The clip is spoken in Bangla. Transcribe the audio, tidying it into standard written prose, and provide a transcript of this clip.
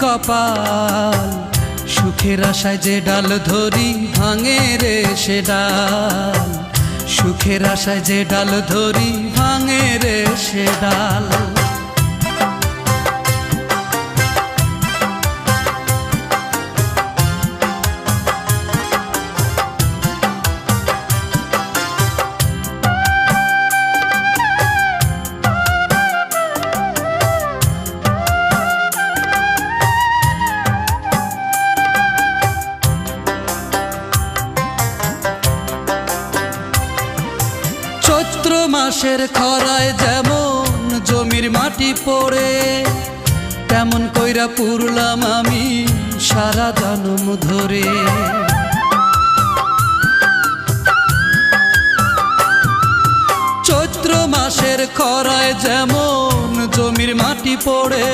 কপাল, সুখের আশায় যে ডাল ধরি ভাঙে রে সে ডাল, সুখের আশায় যে ডাল ধরি ভাঙে রে সে ডাল। চৈত্র মাসের খরায় যেমন জমির মাটি পড়ে, তেমন কইরা পুরলাম আমি সারা জনম ধরে। চৈত্র মাসের খরায় যেমন জমির মাটি পড়ে,